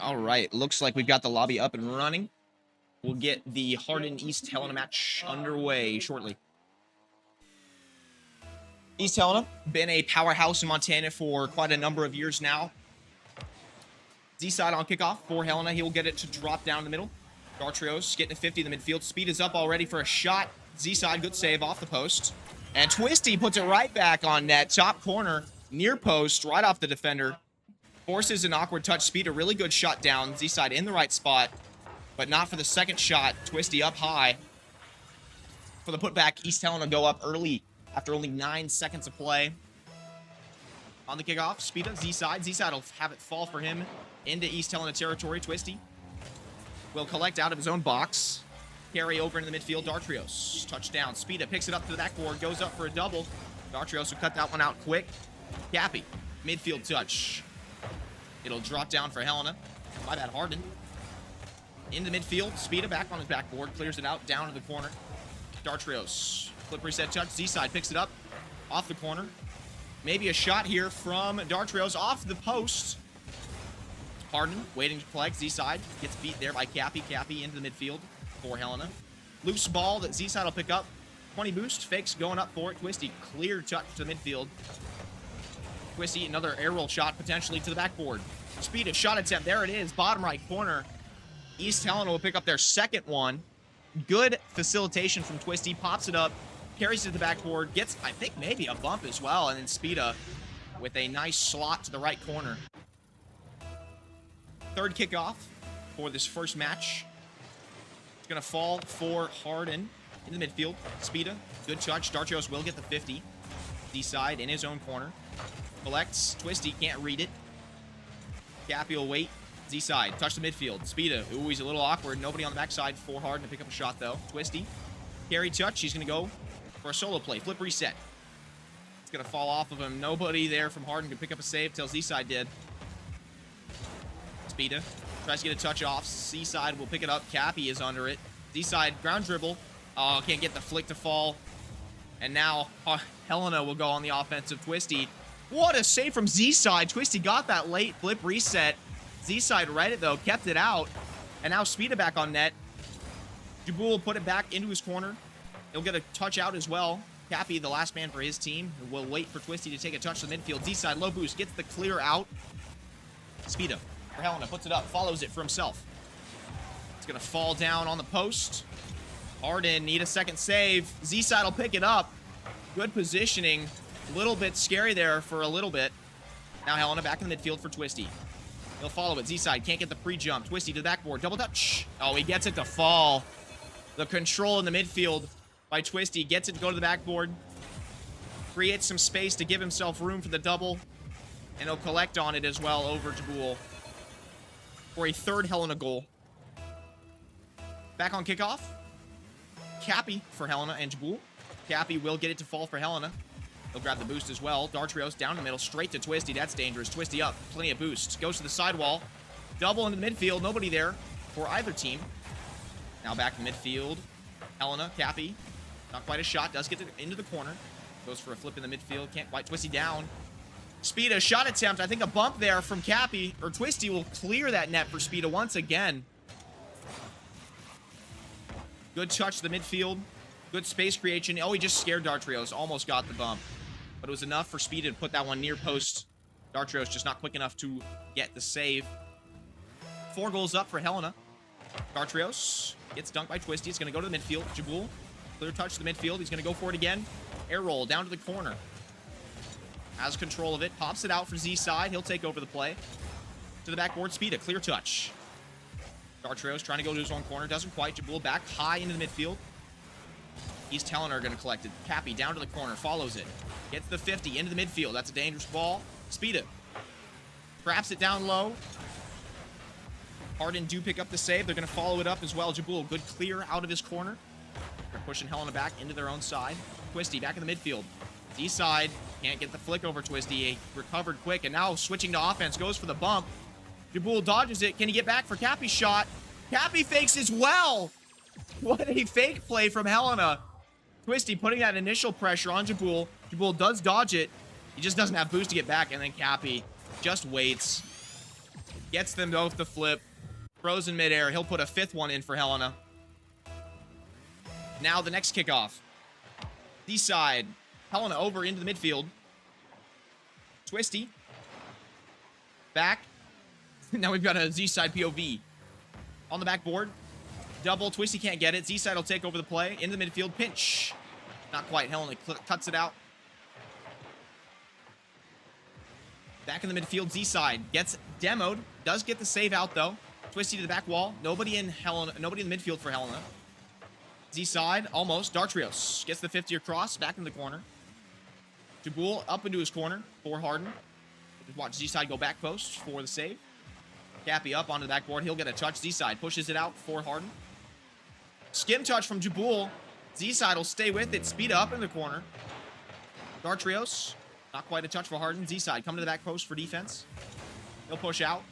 All right, looks like we've got the lobby up and running. We'll get the Hardin East Helena match underway shortly. East Helena, been a powerhouse in Montana for quite a number of years now. Z-side on kickoff for Helena. He will get it to drop down the middle. Dartrios getting to 50 in the midfield. Speed is up already for a shot. Z-side, good save off the post. And Twisty puts it right back on net. Top corner, near post, right off the defender. Forces an awkward touch. Speed, a really good shot down. Z-side in the right spot, but not for the second shot. Twisty up high. For the putback, East Helena go up early after only 9 seconds of play. On the kickoff, Speeda, Z-side. Z-side will have it fall for him into East Helena territory. Twisty will collect out of his own box. Carry over into the midfield. Dartrios, touchdown. Speeda picks it up to the backboard, goes up for a double. Dartrios will cut that one out quick. Cappy, midfield touch. It'll drop down for Helena. My bad, Hardin. Into midfield. Speeda back on his backboard. Clears it out, down to the corner. Dartrios, flip reset touch. Z-side picks it up. Off the corner. Maybe a shot here from Dartrios off the post. Hardin waiting to collect. Z-side gets beat there by Cappy. Cappy into the midfield for Helena. Loose ball that Z-side will pick up. 20 boost. Fakes going up for it. Twisty, clear touch to the midfield. Twisty, another air roll shot potentially to the backboard. Speed, a shot attempt. There it is. Bottom right corner. East Helena will pick up their second one. Good facilitation from Twisty. Pops it up. Carries it to the backboard. Gets, I think, maybe a bump as well. And then Speeda with a nice slot to the right corner. Third kickoff for this first match. It's going to fall for Hardin in the midfield. Speeda, good touch. Dartrios will get the 50. D-side in his own corner. Collects. Twisty can't read it. Cappy will wait. Z-side, touch the midfield. Speeda, ooh, he's a little awkward. Nobody on the backside for Hardin to pick up a shot, though. Twisty, carry touch. He's going to go for a solo play. Flip reset. It's going to fall off of him. Nobody there from Hardin could pick up a save till Z-side did. Speeda tries to get a touch off. Z-side will pick it up. Cappy is under it. Z-side, ground dribble. Oh, can't get the flick to fall. And now Helena will go on the offensive. Twisty. What a save from Z-side. Twisty got that late flip reset. Z-side read it, though. Kept it out. And now Speeda back on net. Jabul will put it back into his corner. He'll get a touch out as well. Cappy, the last man for his team, will wait for Twisty to take a touch to the midfield. Z-side, low boost. Gets the clear out. Speeda for Helena. Puts it up. Follows it for himself. It's going to fall down on the post. Hardin need a second save. Z-side will pick it up. Good positioning. A little bit scary there for a little bit. Now Helena back in the midfield for Twisty. He'll follow it. Z-side can't get the pre-jump. Twisty to the backboard. Double touch. Oh, he gets it to fall. The control in the midfield by Twisty. Gets it to go to the backboard. Creates some space to give himself room for the double. And he'll collect on it as well over Jabul for a third Helena goal. Back on kickoff. Cappy for Helena and Jabul. Cappy will get it to fall for Helena. He'll grab the boost as well. Dartrios down the middle, straight to Twisty. That's dangerous. Twisty up, plenty of boost. Goes to the sidewall. Double into the midfield. Nobody there for either team. Now back in midfield. Helena, Cappy. Not quite a shot. Does get into the corner. Goes for a flip in the midfield. Can't quite. Twisty down. Speeda, shot attempt. I think a bump there from Cappy. Or Twisty will clear that net for Speeda once again. Good touch to the midfield. Good space creation. Oh, he just scared Dartrios. Almost got the bump. But it was enough for Speeda to put that one near post. Dartrios just not quick enough to get the save. 4 goals up for Helena. Dartrios gets dunked by Twisty. It's going to go to the midfield. Jabul, clear touch to the midfield. He's going to go for it again. Air roll down to the corner. Has control of it. Pops it out for Z-side. He'll take over the play. To the backboard. Speeda, clear touch. Dartrios trying to go to his own corner. Doesn't quite. Jabul back high into the midfield. East Helena are going to collect it. Cappy down to the corner. Follows it. Gets the 50 into the midfield. That's a dangerous ball. Speeda traps it down low. Hardin do pick up the save. They're going to follow it up as well. Jabul, good clear out of his corner. They're pushing Helena back into their own side. Twisty back in the midfield. D-side can't get the flick over Twisty. He recovered quick, and now switching to offense. Goes for the bump. Jabul dodges it. Can he get back for Cappy's shot? Cappy fakes as well. What a fake play from Helena. Twisty putting that initial pressure on Jabul. Jabul does dodge it. He just doesn't have boost to get back, and then Cappy just waits. Gets them both to flip. Throws in midair. He'll put a 5th one in for Helena. Now the next kickoff. D-side. Helena over into the midfield. Twisty. Back. Now we've got a Z-side POV. On the backboard. Double. Twisty can't get it. Z-side will take over the play. Into the midfield. Pinch. Not quite. Helena cuts it out. Back in the midfield. Z-side. Gets demoed. Does get the save out, though. Twisty to the back wall. Nobody in the midfield for Helena. Z-side. Almost. Dartrios. Gets the 50 across. Back in the corner. Jabul up into his corner for Hardin. Just watch Z-side go back post for the save. Cappy up onto the backboard. He'll get a touch. Z-side pushes it out for Hardin. Skim touch from Jabul. Z-side will stay with it. Speed up in the corner. Dartrios. Not quite a touch for Hardin. Z-side coming to the back post for defense. He'll push out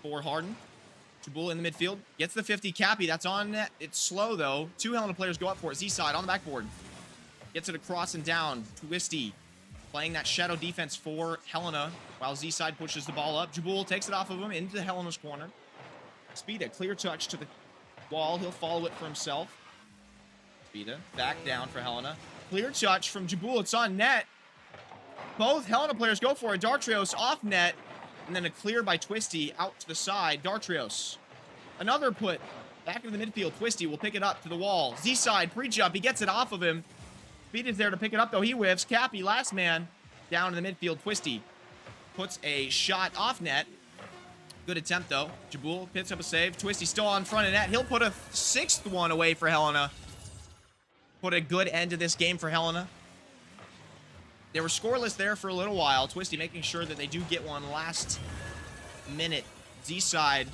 for Hardin. Jabul in the midfield. Gets the 50. Cappy. That's on net. It's slow, though. 2 Helena players go up for it. Z-side on the backboard. Gets it across and down. Twisty playing that shadow defense for Helena while Z-side pushes the ball up. Jabul takes it off of him into Helena's corner. Speeda, clear touch to the wall. He'll follow it for himself. Speeda back down for Helena. Clear touch from Jabul. It's on net. Both Helena players go for it. Dartrios off net. And then a clear by Twisty out to the side. Dartrios. Another put back into the midfield. Twisty will pick it up to the wall. Z-side pre-jump. He gets it off of him. Speed is there to pick it up, though. He whiffs. Cappy, last man, down in the midfield. Twisty puts a shot off net. Good attempt, though. Jabul picks up a save. Twisty still on front of net. He'll put a 6th one away for Helena. Put a good end to this game for Helena. They were scoreless there for a little while. Twisty making sure that they do get one last minute. Z-side,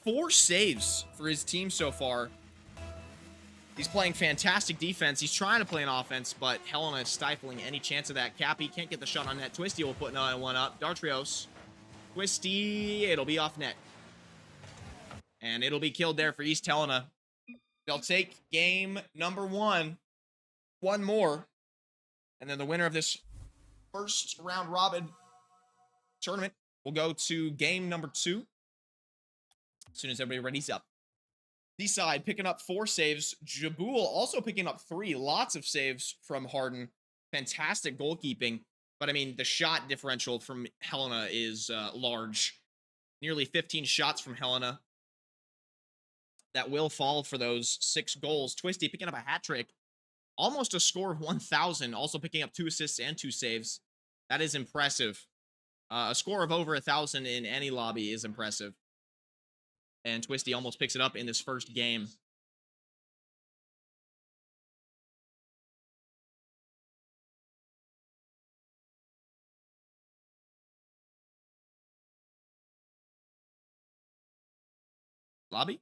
4 saves for his team so far. He's playing fantastic defense. He's trying to play an offense, but Helena is stifling any chance of that. Cappy can't get the shot on net. Twisty will put another one up. Dartrios. Twisty. It'll be off net. And it'll be killed there for East Helena. They'll take game number 1. One more. And then the winner of this first round robin tournament will go to game number 2. As soon as everybody ready's up. D-side picking up 4 saves. Jabul also picking up 3. Lots of saves from Hardin. Fantastic goalkeeping. But, I mean, the shot differential from Helena is large. Nearly 15 shots from Helena. That will fall for those 6 goals. Twisty picking up a hat trick. Almost a score of 1,000. Also picking up 2 assists and 2 saves. That is impressive. A score of over 1,000 in any lobby is impressive. And Twisty almost picks it up in this first game. Lobby?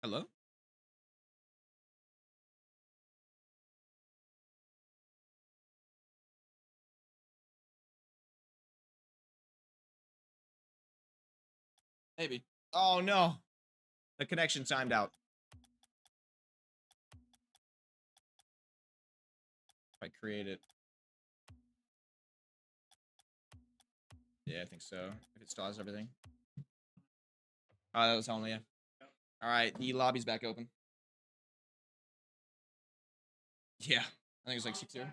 Hello? Maybe. Oh, no. The connection timed out. If I create it. Yeah, I think so. If it stalls everything. Oh, that was Helena, yeah. Alright, the lobby's back open. Yeah, I think it's like 6-0.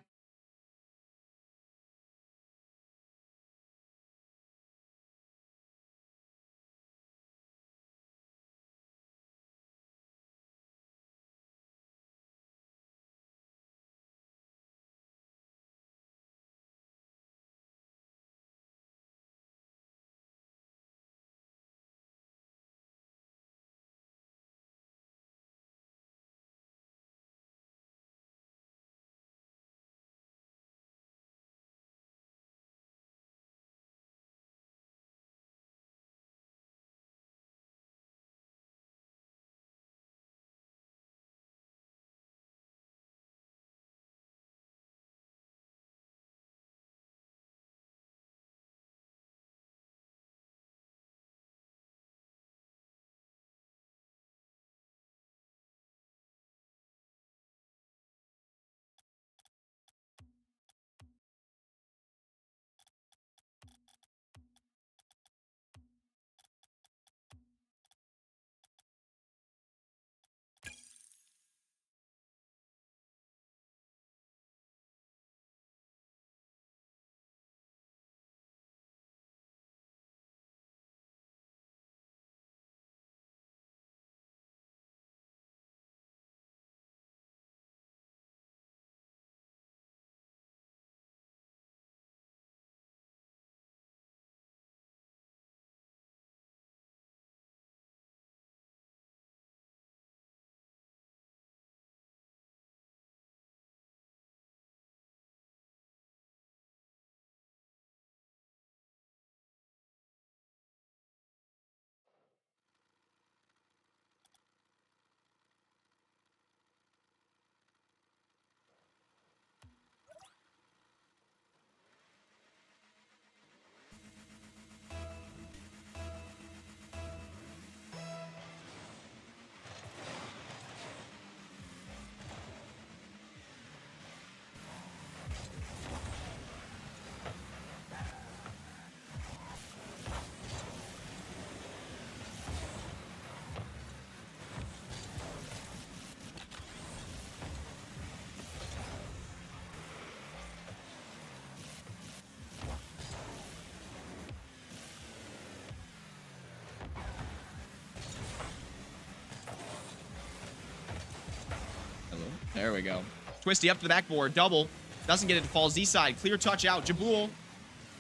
There we go. Twisty up to the backboard. Double. Doesn't get it to fall. Z-side. Clear touch out. Jabul.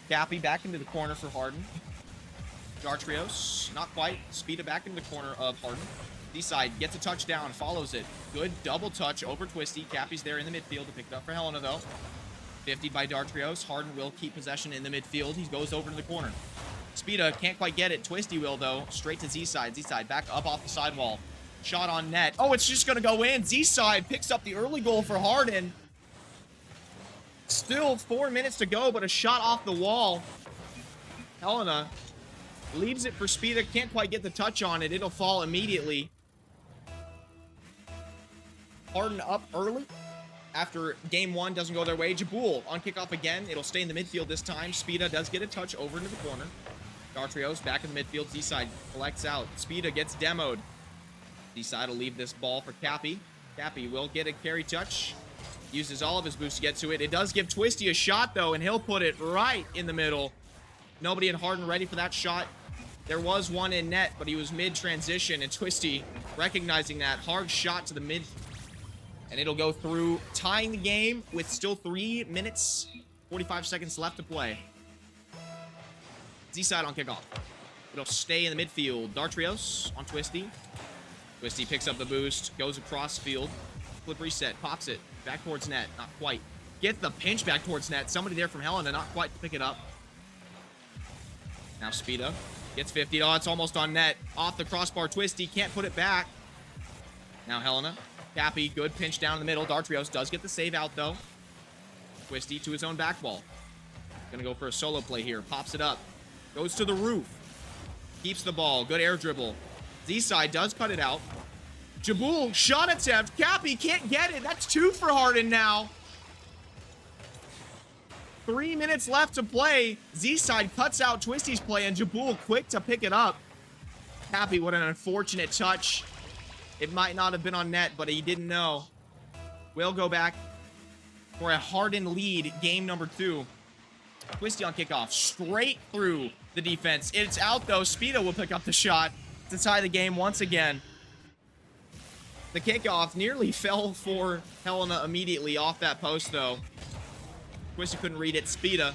Cappy back into the corner for Hardin. Dartrios. Not quite. Speeda back into the corner of Hardin. Z-side gets a touchdown. Follows it. Good double touch over Twisty. Cappy's there in the midfield to pick it up for Helena, though. 50'd by Dartrios. Hardin will keep possession in the midfield. He goes over to the corner. Speeda can't quite get it. Twisty will, though. Straight to Z-side. Z-side back up off the sidewall. Shot on net. Oh, it's just going to go in. Z-side picks up the early goal for Hardin. Still 4 minutes to go, but a shot off the wall. Helena leaves it for Speeda. Can't quite get the touch on it. It'll fall immediately. Hardin up early after game one doesn't go their way. Jabul on kickoff again. It'll stay in the midfield this time. Speeda does get a touch over into the corner. Dartrios back in the midfield. Z-side collects out. Speeda gets demoed. Z-side will leave this ball for Cappy. Cappy will get a carry touch. Uses all of his boost to get to it. It does give Twisty a shot, though, and he'll put it right in the middle. Nobody in Hardin ready for that shot. There was one in net, but he was mid-transition, and Twisty, recognizing that, hard shot to the mid. And it'll go through, tying the game with still 3 minutes, 45 seconds left to play. Z-side on kickoff. It'll stay in the midfield. Dartrios on Twisty. Twisty picks up the boost, goes across field. Flip reset, pops it. Back towards net, not quite. Get the pinch back towards net. Somebody there from Helena, not quite to pick it up. Now Speeda gets 50. Oh, it's almost on net. Off the crossbar, Twisty can't put it back. Now Helena. Cappy, good pinch down in the middle. Dartrios does get the save out, though. Twisty to his own back ball. Gonna go for a solo play here. Pops it up. Goes to the roof. Keeps the ball. Good air dribble. Z-side does cut it out. Jabul, shot attempt. Cappy can't get it. That's 2 for Hardin now. 3 minutes left to play. Z-side cuts out Twisty's play, and Jabul quick to pick it up. Cappy, what an unfortunate touch. It might not have been on net, but he didn't know. We'll go back for a Hardin lead, game number 2. Twisty on kickoff, straight through the defense. It's out, though. Speeda will pick up the shot to tie the game once again. The kickoff nearly fell for Helena immediately off that post, though. Twisty couldn't read it. Speeda,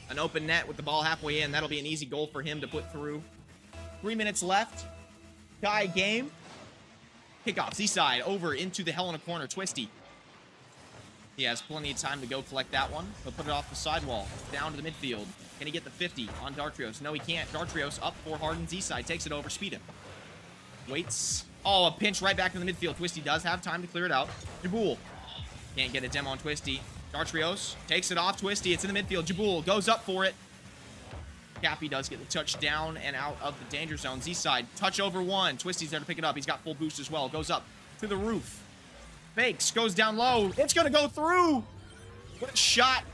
an open net with the ball halfway in. That'll be an easy goal for him to put through. 3 minutes left. Tie game. Kickoff, Z-side, over into the Helena corner. Twisty. He has plenty of time to go collect that one. He'll put it off the sidewall, down to the midfield. Can he get the 50 on Dartrios? No, he can't. Dartrios up for Hardin. Z-side takes it over. Speeda waits. Oh, a pinch right back in the midfield. Twisty does have time to clear it out. Jabul can't get a demo on Twisty. Dartrios takes it off Twisty. It's in the midfield. Jabul goes up for it. Cappy does get the touch down and out of the danger zone. Z-side, touch over one. Twisty's there to pick it up. He's got full boost as well. Goes up to the roof. Fakes, goes down low. It's going to go through. What a shot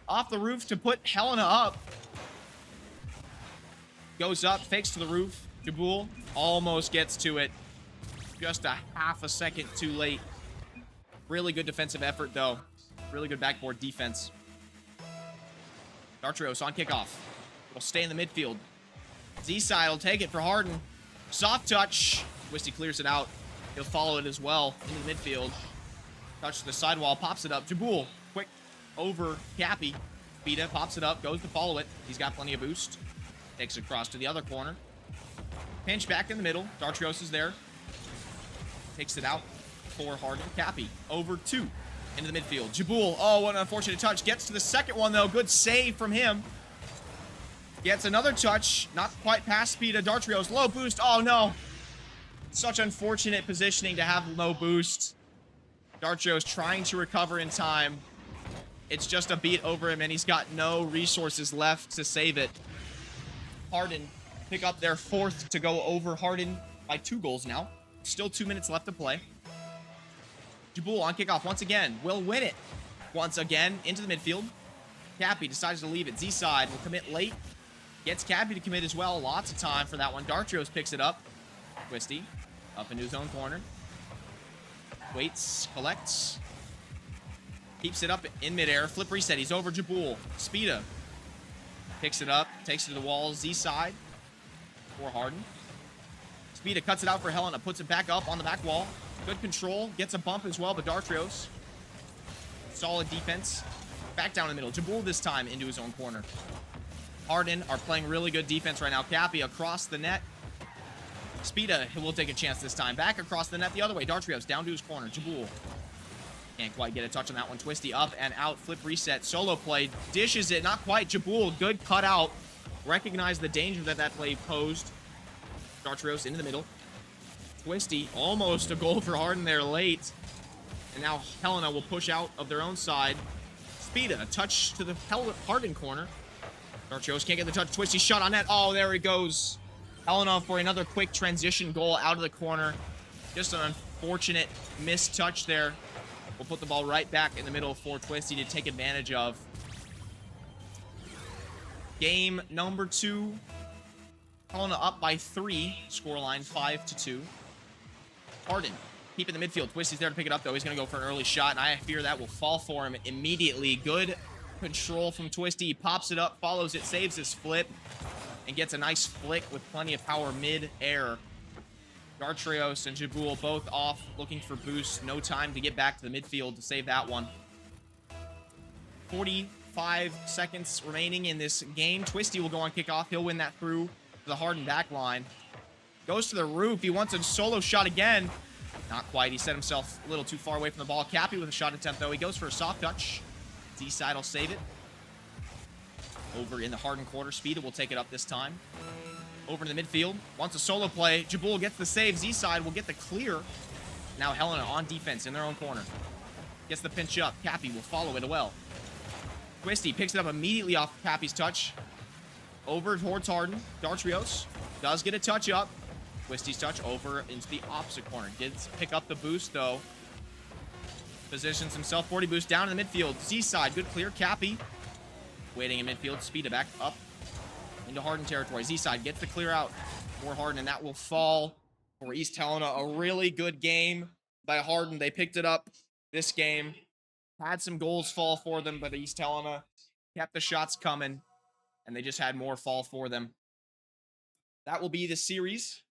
off the roof to put Helena up. Goes up, fakes to the roof. Jabul almost gets to it. Just a half a second too late. Really good defensive effort, though. Really good backboard defense. Dartrios on kickoff. It'll stay in the midfield. Z-side will take it for Hardin. Soft touch. Twisty clears it out. He'll follow it as well into the midfield. Touch to the sidewall, pops it up. Jabul, quick over Cappy. Speeda pops it up, goes to follow it. He's got plenty of boost. Takes it across to the other corner. Pinch back in the middle. Dartrios is there. Takes it out for Hardin. Cappy over 2 into the midfield. Jabul, oh, what an unfortunate touch. Gets to the second one, though. Good save from him. Gets another touch. Not quite past Speeda. Dartrios, low boost. Oh, no. Such unfortunate positioning to have low boost. Dartrios trying to recover in time. It's just a beat over him, and he's got no resources left to save it. Hardin pick up their 4th to go over Hardin by 2 goals now. Still 2 minutes left to play. Jabul on kickoff once again. Will win it. Once again into the midfield. Cappy decides to leave it. Z-side will commit late. Gets Cappy to commit as well. Lots of time for that one. Dartrios picks it up. Twisty up into his own corner. Waits. Collects. Keeps it up in midair. Flip reset. He's over Jabul. Speeda picks it up. Takes it to the wall. Z-side for Hardin. Speeda cuts it out for Helena. Puts it back up on the back wall. Good control. Gets a bump as well, but Dartrios. Solid defense. Back down in the middle. Jabul this time into his own corner. Hardin are playing really good defense right now. Cappy across the net. Speeda will take a chance this time. Back across the net the other way. Dartrios down to his corner. Jabul can't quite get a touch on that one. Twisty up and out. Flip reset. Solo play. Dishes it. Not quite. Jabul, good cutout. Recognize the danger that that play posed. Dartrios into the middle. Twisty, almost a goal for Hardin there late. And now Helena will push out of their own side. Speeda, a touch to the Hardin corner. Dartrios can't get the touch. Twisty shot on net. Oh, there he goes. Helena for another quick transition goal out of the corner. Just an unfortunate missed touch there. We'll put the ball right back in the middle for Twisty to take advantage of. Game number 2. Helena up by 3. Scoreline 5-2. Hardin keeping the midfield. Twisty's there to pick it up, though. He's going to go for an early shot, and I fear that will fall for him immediately. Good control from Twisty. He pops it up, follows it, saves his flip, and gets a nice flick with plenty of power mid-air. Dartrios and Jabul both off, looking for boost. No time to get back to the midfield to save that one. 45 seconds remaining in this game. Twisty will go on kickoff. He'll win that through the Hardin back line. Goes to the roof. He wants a solo shot again. Not quite. He set himself a little too far away from the ball. Cappy with a shot attempt, though. He goes for a soft touch. Z-side will save it. Over in the Hardin quarter. Speeda will take it up this time. Over to the midfield. Wants a solo play. Jabul gets the save. Z-side will get the clear. Now Helena on defense in their own corner. Gets the pinch up. Cappy will follow it well. Twisty picks it up immediately off Cappy's touch. Over towards Hardin. Dartrios does get a touch up. Twisty's touch over into the opposite corner. Did pick up the boost, though. Positions himself. 40 boost down in the midfield. Z-side. Good clear. Cappy waiting in midfield. Speeda back up into Hardin territory. Z-side gets the clear out for Hardin, and that will fall for East Helena. A really good game by Hardin. They picked it up this game. Had some goals fall for them, but East Helena kept the shots coming, and they just had more fall for them. That will be the series.